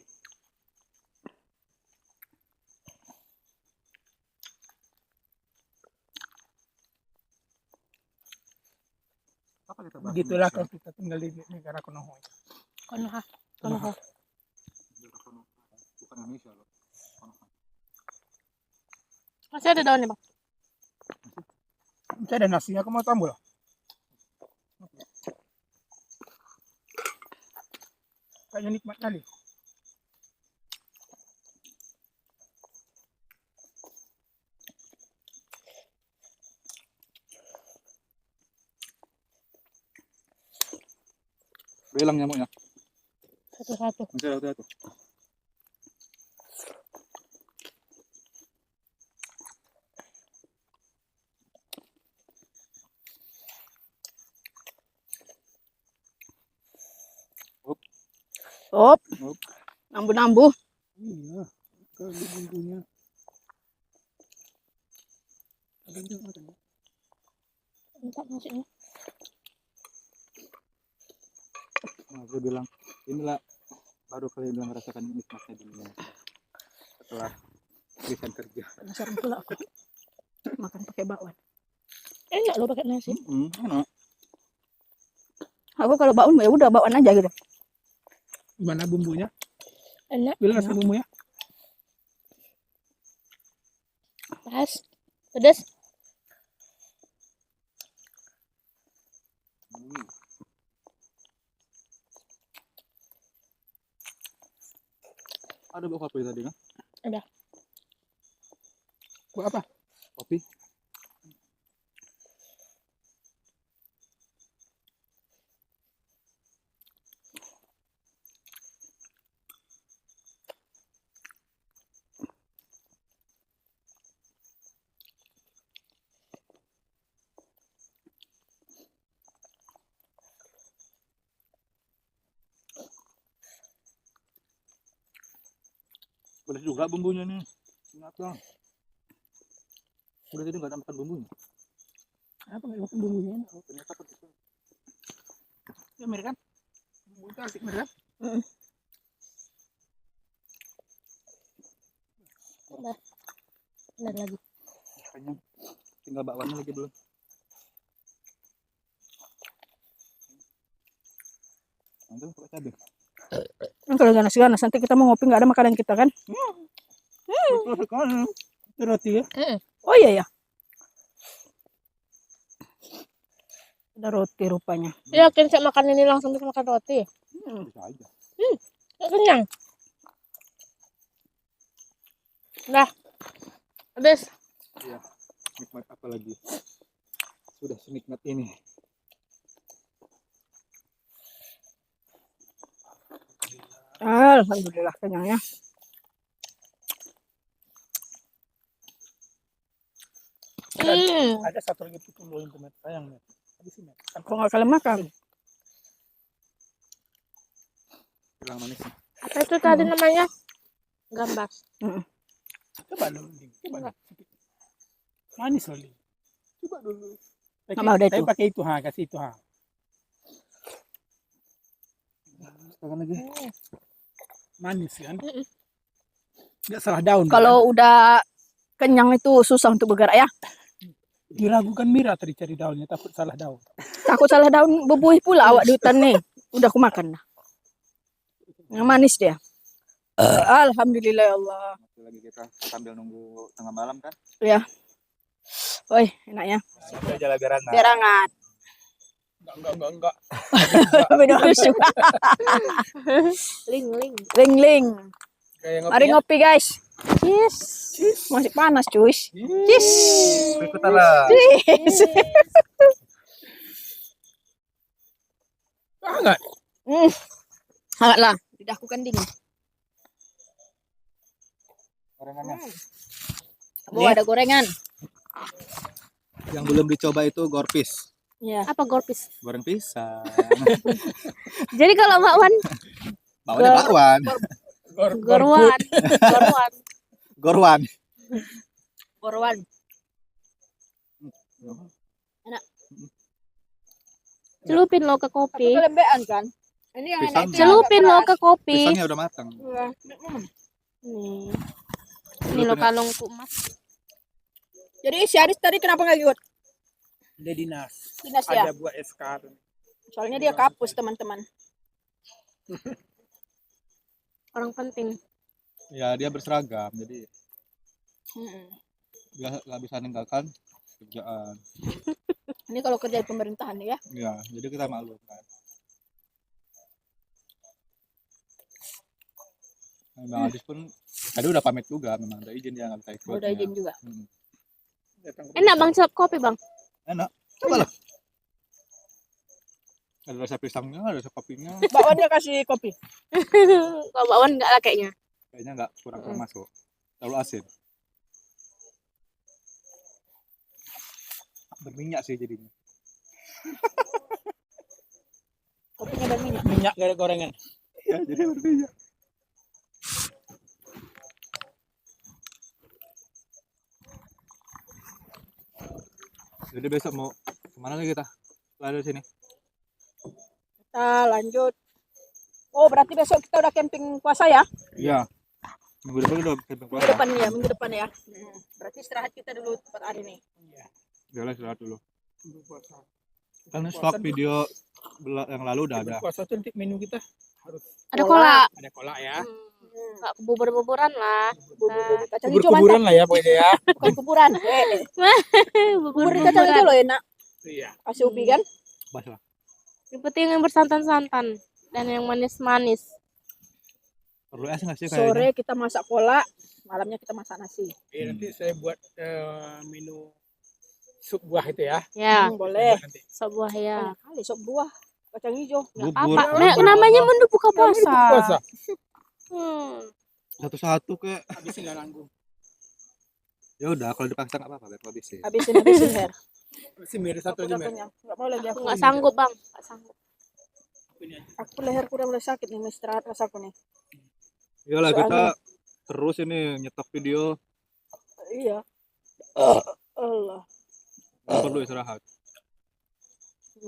Apa Begitulah kalau kita tinggal di negara Konoha. Konoha. Konoha. Bukan Indonesia loh. Masih ada daunnya, Bang. Masih ada nasinya, aku mau tambah. Kayaknya nikmat kali. Belang nyamuknya. Satu-satu. Masih ada satu. Op, Op. nambu-nambu. Iya, kalau bumbunya. Ada yang makan. Minta nasinya. Nah, gue bilang inilah baru kali bilang merasakan nikmatnya dunia setelah bisa kerja. Penasaran pula aku. Makan pakai bakwan. Enak lo pakai nasi. Enak. Aku kalau bakwan ya udah bakwan aja gitu. Gimana bumbunya? Enak. Bilang nasi bumbunya. Pas. Pedas. Ada buat kopi tadi kan? Ada. Buat apa? Kopi. Pedas juga bumbunya nih. Ternyata. Udah jadi nggak ada makan bumbunya. Apa nggak makan bumbunya? Ternyata pedas. Ya mirip kan? Bumbu itu asik mirip kan? Ada lagi. Kayaknya tinggal bakwannya lagi belum. Nanti pakai cabai. Kalau ganas-ganas nanti kita mau ngopi nggak ada makanan kita kan? Betul sekali. Itu roti ya? Oh iya ya. Ada roti rupanya. Yakin saya makan ini langsung bisa makan roti? Bisa aja. Nggak kenyang. Nah, habis. Iya. Nikmat apa lagi? Sudah senikmat ini. Alhamdulillah kenyangnya. Ada satu lagi putu loh yang sayang nih. Habis ini. Kok nggak kalian makan? Bilang manis. Apa itu tadi namanya? Gambas. Coba dulu. Coba dulu. Manis loh. Coba dulu. Nggak mau deh Saya itu. pakai itu ha, kasih itu ha. Sekarang lagi. Manis kan? Nggak salah daun. Kalau udah kenyang itu susah untuk bergerak ya. Diragukan Mira tadi cari daunnya, takut salah daun. Takut salah daun bubuih pula awak di hutan nih. Udah aku makan dah. Yang manis dia. Alhamdulillah ya Allah. Masih lagi kita sambil nunggu tengah malam kan? Ya. Woi, enaknya. Sampai aja lah biar hangat. Biar hangat. Enggak. Minum juga. Ling. Ling. Kayak Mari ngopi guys. Cheers. Masih panas cuy. Cheers. Ikutan lah. Cheers. Hangat. Hangat lah. Lidahku kan dingin. Gorengannya. Oh, ada gorengan. Yang belum dicoba itu gorpis. Ya. Apa gorpis? Goreng pisang. Jadi kalau bakwan, Bawanya bakwan. gorwan. Gorwan. Gorwan. Celupin lo ke kopi. Kelembean kan? Ini yang Pisang. enak. Celupin lo ke kopi. Pisangnya udah matang. Nih. Ini lo kalungku emas. Jadi si Aris tadi kenapa nggak ikut? Dia dinas. Dinas ya? Ada buat SK. Soalnya dia kapus, teman-teman. Orang penting. Ya dia berseragam, jadi Mm-mm. dia nggak bisa meninggalkan kerjaan. Ini kalau kerja di pemerintahan ya. Ya, jadi kita maklum kan. Nah, Bang Adis pun tadi udah pamit juga, memang udah izin dia nggak bisa ikut. Udah izin juga. Enak bang, siap kopi bang. Enak, coba lah. Ada rasa pisangnya, ada rasa kopinya. Bakwannya kasih kopi. Kalau bakwan enggak lah kayaknya. Kayaknya nggak kurang masuk, terlalu asin. Berminyak sih jadinya. Kopinya berminyak. Minyak gara gorengan. Ya, jadi berminyak. Jadi besok mau kemana lagi kita? Setelah dari sini. Kita lanjut. Oh, berarti besok kita udah camping puasa ya? Iya. Minggu depan udah camping Minggu puasa. depan ya, minggu depan ya. Berarti istirahat kita dulu tempat hari ini. Udah lah, istirahat dulu. Kan stok video yang lalu udah ada. Puasa tuh nanti menu kita harus Ada kolak. ada kolak ya. Enggak bubur-buburan lah. Kacang hijau mantap. Kubur-kuburan lah ya pokoknya ya. Bukan kuburan. Bubur kacang hijau loh enak. Iya. Kasih ubi kan? Bas lah. Yang penting yang bersantan-santan dan yang manis-manis. Perlu es nggak sih kayaknya? Sore kita masak kolak, malamnya kita masak nasi. Nanti saya buat menu sup buah itu ya. Ya, Boleh. Nanti. sebuah ya. Banyak kali sop buah, kacang hijau. Bubur. Apa? Namanya menu buka puasa. Puasa. Satu-satu kayak. Habisin lah nanggung. Ya udah, kalau dipaksa nggak apa-apa, biar habisin. Habisin Her. Masih mirip satu aja Udah mir. kenyang. Nggak mau lagi Aku aku. nggak sanggup bang, nggak sanggup. Aku leherku udah mulai sakit nih, mau istirahat rasaku nih. Iyalah Soalnya- kita terus ini nyetok video, Iya. Allah. nggak perlu istirahat.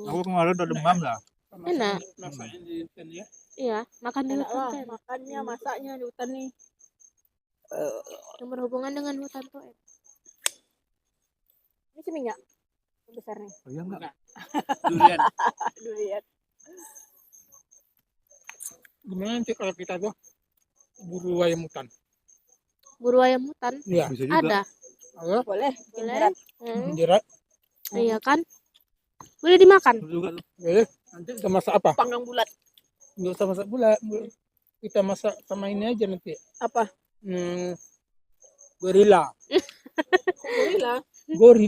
Aku kemarin udah demam lah. Enak. Masaknya di hutan ya. Iya, makan di Enak lah, hutan. makannya, masaknya di hutan nih. Yang berhubungan dengan hutan tuh. Ini sih minyak yang besar nih. Oh, iya enggak? Durian. Dulu lihat. Gimana nanti kalau kita tuh buru ayam hutan? Buru ayam hutan Iya. Bisa juga. ada. Halo? Boleh. Boleh. Berat. Jerat. Iya kan? Boleh dimakan. Bisa juga. Boleh. Nanti kita masak apa? Panggang bulat. Nggak usah masak bulat. Kita masak sama ini aja nanti. Apa? Gorila. Gorila. Gori.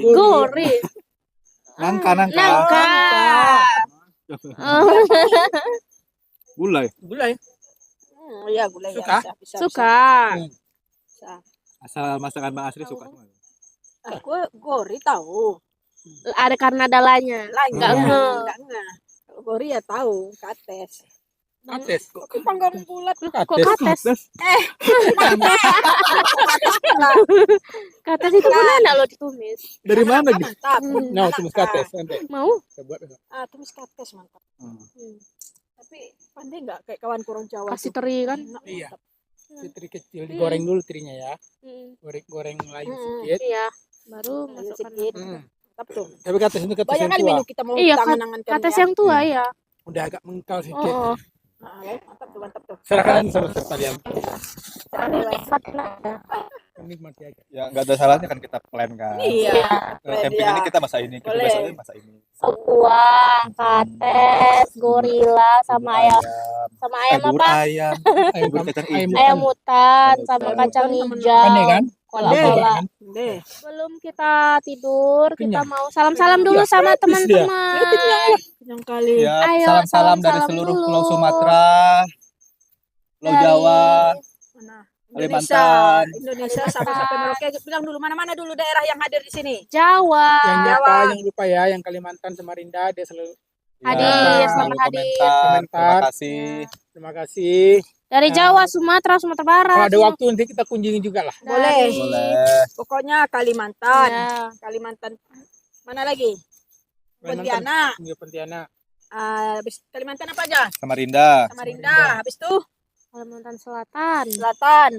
Gori. Nangka. Nangka. Gulai. Gulai. Iya gulai ya. Suka? Bisa. Suka. Bisa. Asal masakan Bang Asri suka semua. Aku gori tahu. Ada karena dalanya. Lain Nggak ngeh. Enggak ngeh. Kalau gori ya tahu, kates. Kates. Aku panggang bulat. Kok kates? Kates itu pun enak loh ditumis. Dari mana gitu? Mantap. Nah, tumis kates nanti. Mau? Kita buat besok. Tumis kates mantap. Hmm. Tapi pandai nggak kayak kawan kurang Jawa Kasih tuh? teri kan? Enak, Iya. mantap. Teri kecil digoreng dulu terinya ya. Hmm. Goreng layu Hmm. sedikit. Iya. Baru Ayo masukkan. sedikit. Mantap tuh. Tapi kates ini kates Banyak yang kali tua. menu kita mau Iya, angan-angankan Kates ya. yang tua ya. Udah agak mengkal sedikit. Oh. Mantap tuh, mantap tuh. Serahkan sama sekalian. Nikmati aja. Ya nggak ada salahnya kan kita plan kan. Iya. Camping Iya. ini kita masak ini, kita Boleh. besoknya masak ini. Sebuah, kates, gorila, sama ayam. Sama ayam Bubur apa? ayam. Ayam Bubur kacang hijau. Ayam hutan, sama Ayam kacang hutan, hijau. Aneh kan? Kola-kola. Deh. Sebelum kita tidur, kita Kenyang. mau salam-salam dulu Ya, sama habis teman-teman. Kenyang kali. Ya, Ayo, salam-salam dari salam-salam seluruh dulu. Pulau Sumatera, Pulau Dari- Jawa, Mana? Kalimantan. Indonesia sampai Merauke. Bilang dulu mana-mana dulu daerah yang hadir di sini. Jawa. Jangan lupa ya, yang Kalimantan Samarinda dia selalu Hadir, Ya, selamat lalu hadir. komentar. Terima Komentar. kasih. terima kasih. Dari Jawa, Sumatera, Sumatera Barat. Kalau ada waktu nanti kita kunjungi juga lah. Boleh. Boleh. Pokoknya Kalimantan. Ya. Kalimantan. Mana lagi? Kalimantan, Pontianak. Hingga Pontianak. Habis Kalimantan apa aja? Samarinda. Samarinda. Habis itu Kalimantan Selatan. Selatan.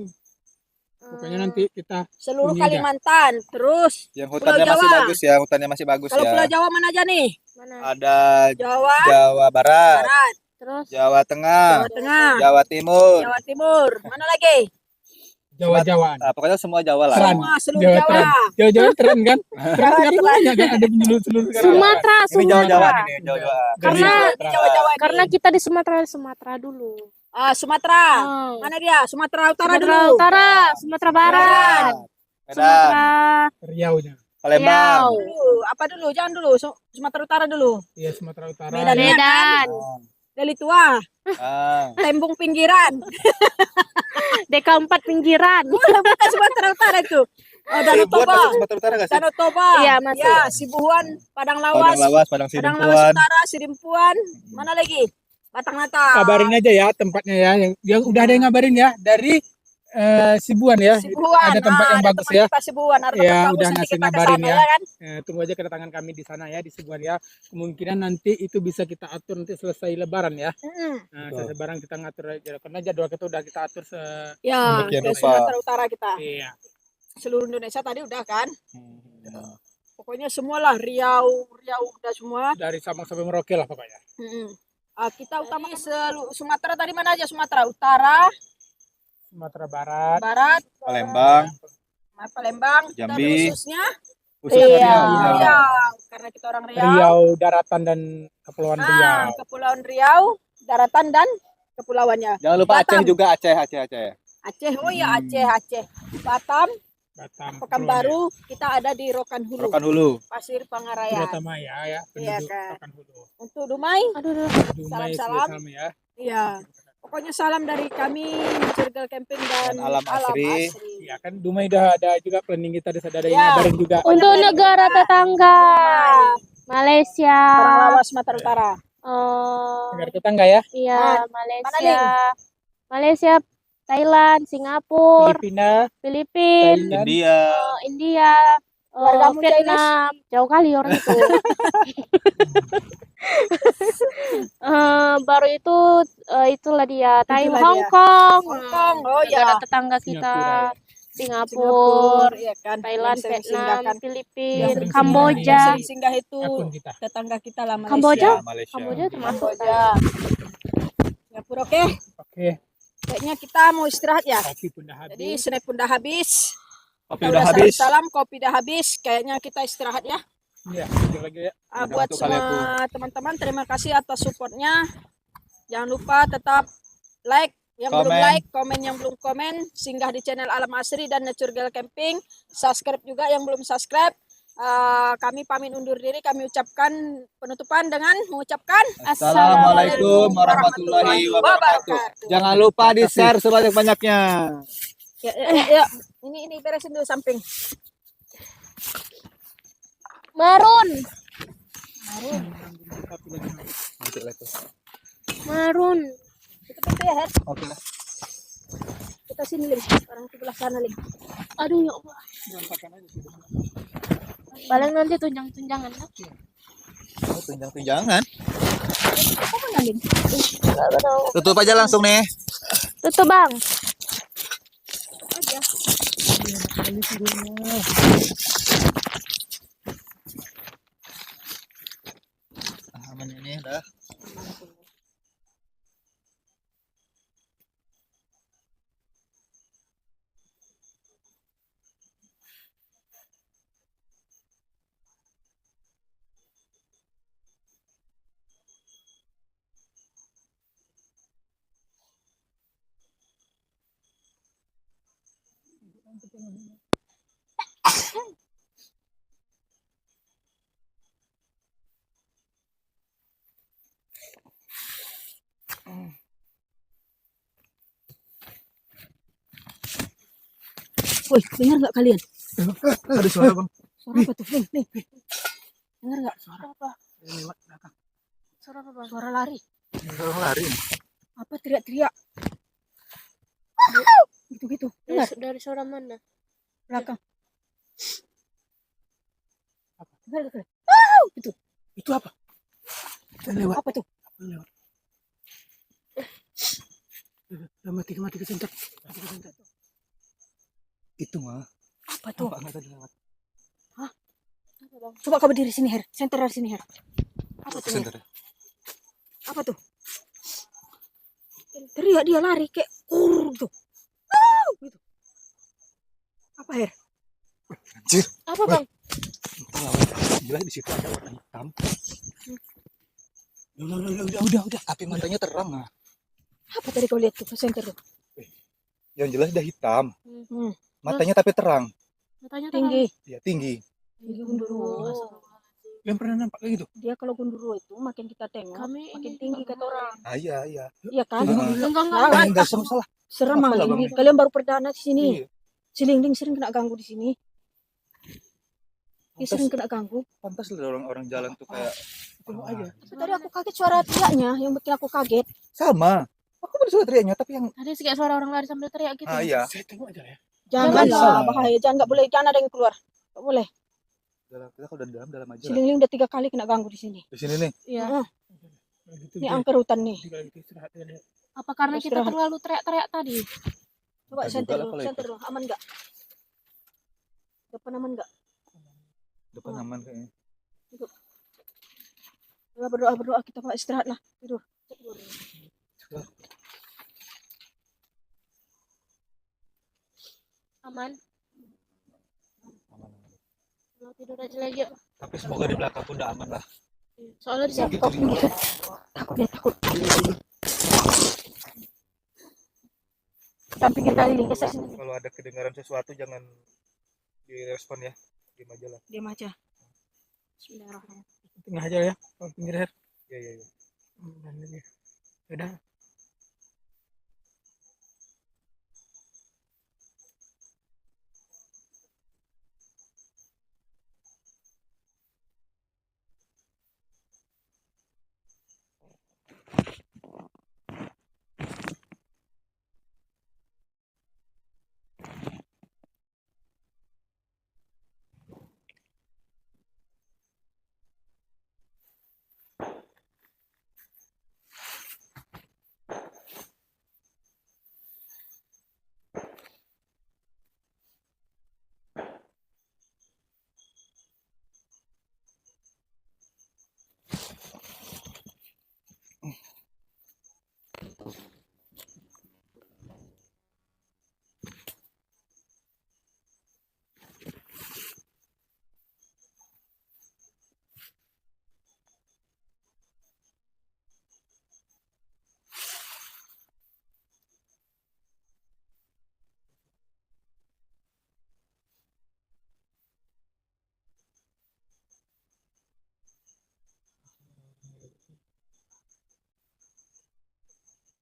Pokoknya nanti kita Seluruh Ini aja. Kalimantan. Terus Yang Pulau hutannya masih Jawa. bagus ya, hutannya masih bagus kalau ya. Pulau Jawa mana aja nih? Mana? Ada Jawa Jawa Barat, Barat, Terus Jawa Tengah, Jawa Tengah, Jawa Timur. Jawa Timur. Mana lagi? Jawa-Jawaan. Nah, pokoknya semua Jawa lah. Teran. Semua seluruh Jawa Jawa. Teran. Jawa-Jawa Teran kan? Jawa Sekarang Teran. banyak kan ada penyuluh-seluruh sekarang. Sumatera, Ini Jawa-Jawa Sumatera. ini, Jawa-Jawa. Dari Karena- Sumatera. Jawa-Jawa ini. Karena kita di Sumatera dulu. Sumatera. Oh. Mana dia? Sumatera Utara Sumatera dulu. Utara, Sumatera Barat, Medan, Sumatera Riau-nya. Palembang. Riau, Dulu. Apa dulu? Jangan dulu. Sumatera Utara dulu. Iya, Sumatera Utara. Medan. ya. Medan, Deli Tua, Ah, Tembung Pinggiran. DK4 pinggiran. Bukan Sumatera Utara itu. Oh, Danau Cirebon Toba. masuk Sumatera Utara nggak sih? Danau Toba. Iya, masuk. Ya, Sibuhuan, Padang Padang Lawas. Lawas, Padang Padang Lawas Sidimpuan. Utara, Sidimpuan. Mana lagi? Batang Natal. Kabarin aja ya tempatnya ya. Yang udah ada yang ngabarin ya dari Sibuan ya. Sibuhuan. Ada tempat yang ada bagus teman ya. kita Sibuhuan. Ada Ya, tempat bagus udah nanti ngasih kita ke ngabarin sana, ya. kan? Tunggu aja kedatangan kami di sana ya di Sibuan ya. Kemungkinan nanti itu bisa kita atur nanti selesai Lebaran ya. Mm-mm. Nah, selesai Lebaran kita ngatur aja karena jadwal kita udah kita atur Ya, Demikian ke rupa. Sumatera Utara kita. iya. Seluruh Indonesia tadi udah kan? Hmm. Pokoknya semualah Riau udah semua. Dari Sabang sampai Merauke lah pokoknya. Mm-mm. Kita utama Sumatera tadi mana aja? Sumatera Utara, Sumatera Barat, Barat, Palembang, Palembang, dan Jambi. khususnya khususnya Iya. Riau. Riau. Karena kita orang Riau. Riau Daratan dan Kepulauan Riau. Kepulauan Riau, daratan dan kepulauannya. Jangan lupa Aceh Batam. juga, Aceh. Aceh, oh ya Aceh. Batam, Batam, Pekanbaru, kita ada di Rokan Hulu, Rokan Hulu. Pasir Pangarayan. Puramaya ya, Iya, penduduk kan. Rokan Hulu. Untuk Dumai, Aduh, Dumai Salam-salam. salam ya. iya. Pokoknya salam dari kami Circle Camping dan Dan Alam Asri. Ya kan Dumai udah ada juga planning kita ada yang Ya. ngabarin juga. untuk negara tetangga Malaysia, Orang Lawas, Sumatera Utara. Negara tetangga ya. iya Mana, Malaysia, Malaysia, Thailand, Singapura, Filipina, Filipina, Thailand. India. India, Keluargamu, Vietnam, jauh kali orang itu. Baru itu itulah dia, Itulah Hong dia. Kong, Hong Kong, oh negara ya. tetangga kita, Singapura, Singapura, ya kan. Thailand, Yang sering Vietnam, singgahkan. Yang Filipina, sering Kamboja. Yang sering singgah itu Akun kita. tetangga kita lah Malaysia. Kamboja? Malaysia. Kamboja termasuk. Kamboja. Singapura, oke. Oke, Kayaknya kita mau istirahat ya. kopi pun dah Jadi habis. snack pun udah habis. Kopi Kita udah udah habis. salam, kopi udah habis. Kayaknya kita istirahat ya. Ya, lanjut lagi ya. Udah Buat waktu kali semua teman-teman, terima kasih atas supportnya. Jangan lupa tetap like yang belum Komen. like, komen yang belum komen, singgah di channel Alam Asri dan Nature Girl Camping, subscribe juga yang belum subscribe. Kami pamit undur diri, kami ucapkan penutupan dengan mengucapkan Assalamualaikum warahmatullahi wabarakatuh. Jangan lupa di-share sebanyak-banyaknya. Ya. Ini beresin dulu samping. Marun, marun. Kita tutup ya, Her. Oke lah. Kita sini, Lim. Sekarang ke belah sana, Lim. Aduh ya Allah. Paling nanti tunjang-tunjangan. Oh, tunjang-tunjangan. Apa mana, Lim? Tutup aja langsung nih. Tutup bang. Aja. Aman ini dah. Woi, dengar nggak kalian? Ada suara bang. Suara apa tuh? Nih. Dengar nggak? Suara apa? Suara apa bang? Suara lari. Orang lari. Apa teriak-teriak? Gitu-gitu. Dengar? Dari suara mana? Belakang. Dengar nggak kalian? Itu. Itu apa? Lewat. Apa tuh? Lewat. Mati kesentak. Itu mah. Apa tuh? Apa nggak tadi lewat? Coba kau berdiri sini, Her. Center dari sini, Her. Apa tuh? Her? Sebentar. Apa tuh? Teriak dia lari kayak gitu. Gitu. Apa, Her? Anjir. Apa bang? Gila di situ ada warna hitam. Udah. Tapi matanya terang ah. Apa tadi kau lihat tuh? Center tuh. Yang jelas dia hitam. Hmm. Matanya tapi terang. Matanya Tinggi. Ya tinggi. Tinggi gundurwo. Yang pernah nampak kayak gitu? Dia kalau gundurwo itu makin kita tengok, Kami makin ini tinggi juga kata orang. Iya. Iya kan? Enggak. Jangan. Enggak salah. Serem Masalah, ah ini. Bang. Kalian baru perdana di sini. Iya. Si Lingling sering kena ganggu di sini. Dia sering kena ganggu. Pantas lah orang-orang jalan tuh kayak Tengok aja. Tapi tadi aku kaget suara teriaknya yang bikin aku kaget. sama. Aku baru suara teriaknya tapi yang Tadi sih kayak suara orang lari sambil teriak gitu. iya. Saya tengok aja ya. Jangan Jangan. lah, bahaya. Jangan, nggak boleh. Jangan ada yang keluar. Nggak boleh. Kita kalau udah dalam aja Si lah. Lingling udah 3 kali kena ganggu di sini. Di sini nih. Iya. Heeh. Begitu Ini dia. angker hutan nih. Tinggal kita istirahat ya. Apa karena kita Istirahat. terlalu teriak-teriak tadi? Coba Bukan center juga lah dulu, kalau center dulu. Aman nggak? Depan aman nggak? Depan aman kayaknya. Berdoa kita Pak istirahat lah. Tidur. Aman. Mau tidur aja lagi yuk. Tapi semoga di belakang pun udah aman lah. Soalnya di sini Takut dia takut. Samping kita Lingling geser sini. Kalau ada kedengaran sesuatu jangan direspon ya. Diam aja lah. Diam aja. Bismillahirrahmanirrahim. Tengah aja ya. Pinggir Her. Iya. Dan ini. Udah.